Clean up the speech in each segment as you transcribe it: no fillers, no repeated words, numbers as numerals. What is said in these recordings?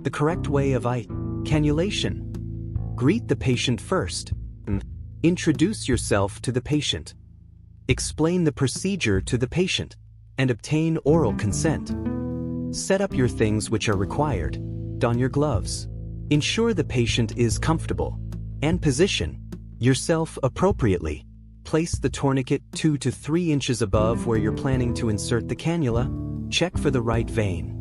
The correct way of cannulation. Greet the patient first. Introduce yourself to the patient. Explain the procedure to the patient, and obtain oral consent. Set up your things which are required. Don your gloves. Ensure the patient is comfortable, and position yourself appropriately. Place the tourniquet 2 to 3 inches above where you're planning to insert the cannula. Check for the right vein.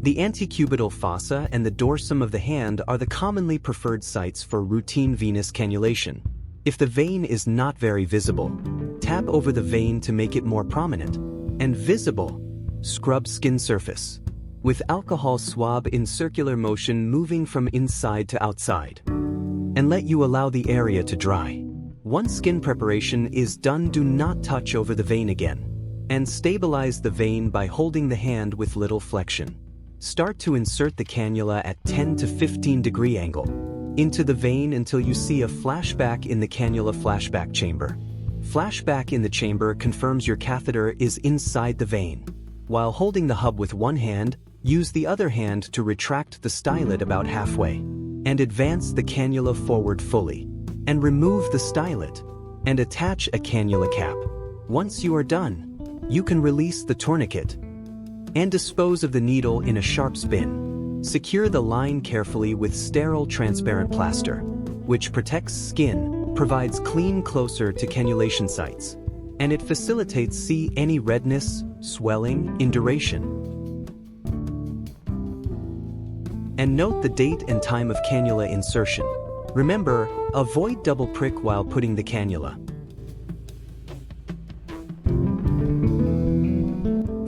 The antecubital fossa and the dorsum of the hand are the commonly preferred sites for routine venous cannulation. If the vein is not very visible, tap over the vein to make it more prominent and visible. Scrub skin surface with alcohol swab in circular motion, moving from inside to outside, and let you allow the area to dry. Once skin preparation is done, do not touch over the vein again, and stabilize the vein by holding the hand with little flexion. Start to insert the cannula at 10 to 15 degree angle into the vein until you see a flashback in the cannula flashback chamber. Flashback in the chamber confirms your catheter is inside the vein. While holding the hub with one hand, use the other hand to retract the stylet about halfway, and advance the cannula forward fully, and remove the stylet, and attach a cannula cap. Once you are done, you can release the tourniquet, and dispose of the needle in a sharp spin. Secure the line carefully with sterile transparent plaster, which protects skin, provides clean closer to cannulation sites, and it facilitates any redness, swelling, induration. And note the date and time of cannula insertion. Remember, avoid double prick while putting the cannula.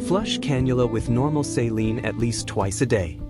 Flush cannula with normal saline at least twice a day.